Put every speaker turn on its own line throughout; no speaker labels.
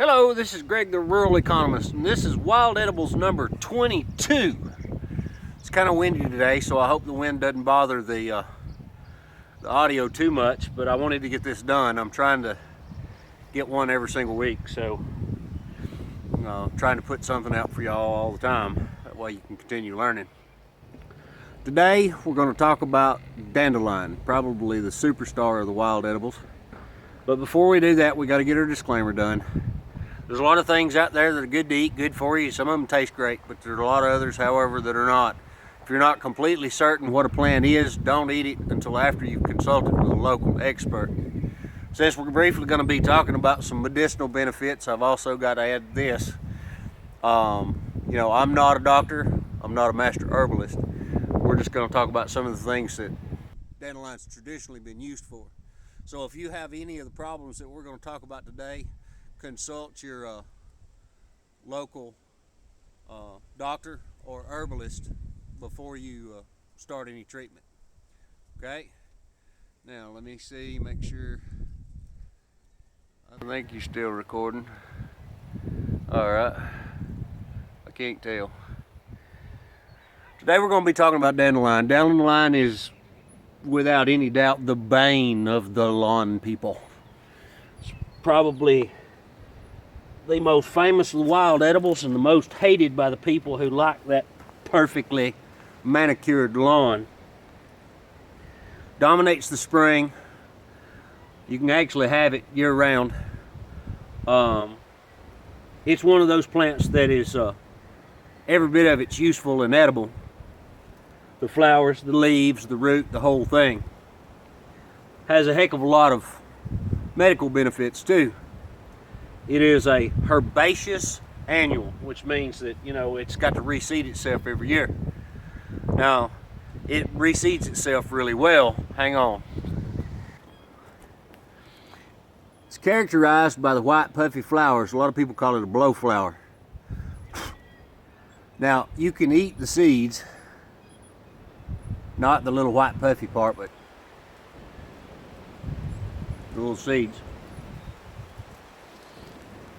Hello, this is Greg the Rural Economist, and this is Wild Edibles number 22. It's kind of windy today, so I hope the wind doesn't bother the audio too much, but I wanted to get this done. I'm trying to get one every single week, so trying to put something out for y'all all the time. That way you can continue learning. Today, we're going to talk about Dandelion, probably the superstar of the Wild Edibles. But before we do that, we got to get our disclaimer done. There's a lot of things out there that are good to eat, good for you. Some of them taste great, but there's a lot of others, however, that are not. If you're not completely certain what a plant is, don't eat it until after you've consulted with a local expert. Since we're briefly going to be talking about some medicinal benefits, I've also got to add this. I'm not a doctor. I'm not a master herbalist. We're just going to talk about some of the things that dandelion's traditionally been used for. So if you have any of the problems that we're going to talk about today, consult your local doctor or herbalist before you start any treatment. Okay? Now let me see, make sure. I think you're still recording. Alright. I can't tell. Today we're going to be talking about dandelion. Dandelion is, without any doubt, the bane of the lawn people. It's probably the most famous of the wild edibles and the most hated by the people who like that perfectly manicured lawn. Dominates the spring. You can actually have it year round. It's one of those plants that is every bit of it's useful and edible. The flowers, the leaves, the root, the whole thing. Has a heck of a lot of medical benefits too. It is a herbaceous annual, which means that, it's got to reseed itself every year. Now, it reseeds itself really well. Hang on. It's characterized by the white puffy flowers. A lot of people call it a blowflower. Now, you can eat the seeds, not the little white puffy part, but the little seeds.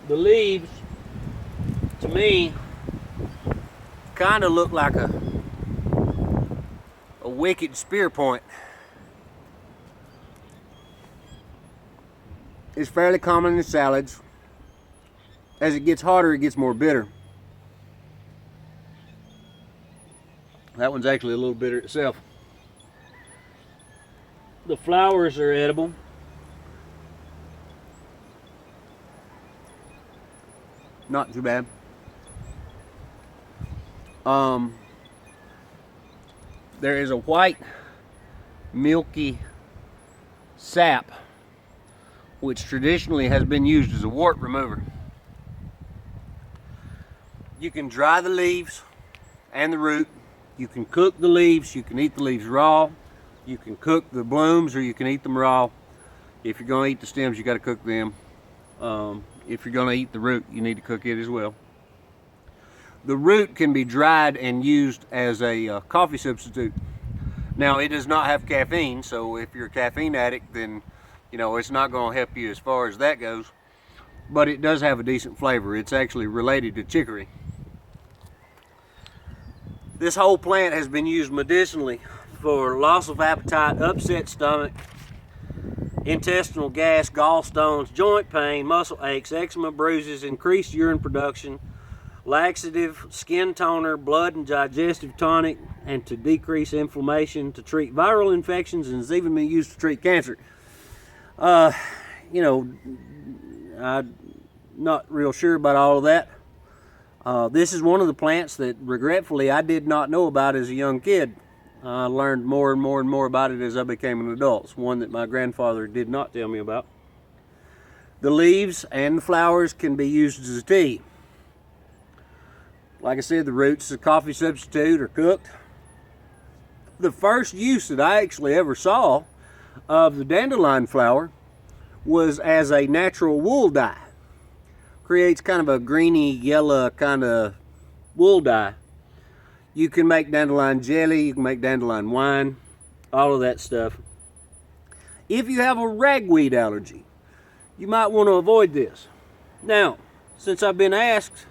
The leaves, to me, kind of look like a wicked spear point. It's fairly common in salads. As it gets hotter, it gets more bitter. That one's actually a little bitter itself. The flowers are edible. Not too bad. There is a white, milky sap, which traditionally has been used as a wart remover. You can dry the leaves and the root. You can cook the leaves. You can eat the leaves raw. You can cook the blooms, or you can eat them raw. If you're going to eat the stems, you got to cook them. If you're going to eat the root, you need to cook it as well. The root can be dried and used as a coffee substitute. Now, it does not have caffeine, so if you're a caffeine addict, then it's not going to help you as far as that goes. But it does have a decent flavor. It's actually related to chicory. This whole plant has been used medicinally for loss of appetite, upset stomach, intestinal gas, gallstones, joint pain, muscle aches, eczema, bruises, increased urine production, laxative, skin toner, blood and digestive tonic, and to decrease inflammation, to treat viral infections, and has even been used to treat cancer. I'm not real sure about all of that. This is one of the plants that, regretfully, I did not know about as a young kid. I learned more and more and more about it as I became an adult. It's one that my grandfather did not tell me about. The leaves and the flowers can be used as a tea. Like I said, the roots is a coffee substitute or cooked. The first use that I actually ever saw of the dandelion flower was as a natural wool dye. Creates kind of a greeny yellow kind of wool dye. You can make dandelion jelly, you can make dandelion wine, all of that stuff. If you have a ragweed allergy, you might want to avoid this. Now, since I've been asked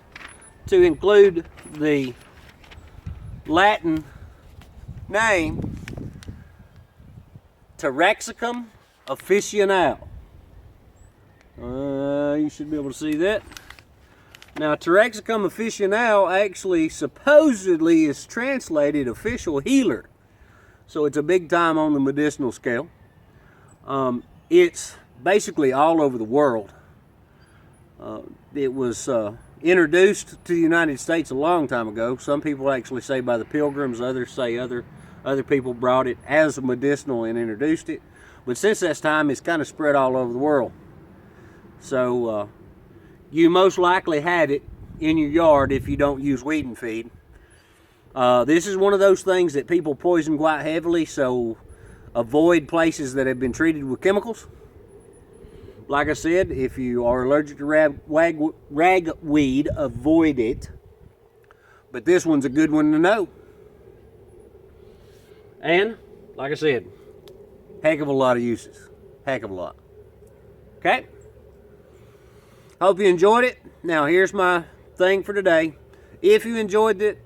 to include the Latin name Taraxacum officinale. You should be able to see that. Now, Taraxacum officinale actually supposedly is translated official healer. So it's a big time on the medicinal scale. It's basically all over the world. It was introduced to the United States a long time ago. Some people actually say by the Pilgrims, others say other people brought it as medicinal and introduced it. But since that time, it's kind of spread all over the world. So you most likely have it in your yard if you don't use weed and feed. This is one of those things that people poison quite heavily, so avoid places that have been treated with chemicals. Like I said, if you are allergic to ragweed, avoid it. But this one's a good one to know. And, like I said, heck of a lot of uses. Heck of a lot. Okay? Hope you enjoyed it. Now, here's my thing for today. If you enjoyed it,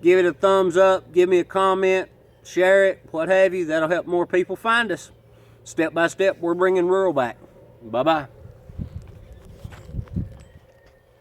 give it a thumbs up, give me a comment, share it, what have you. That'll help more people find us. Step by step, we're bringing rural back. Bye-bye.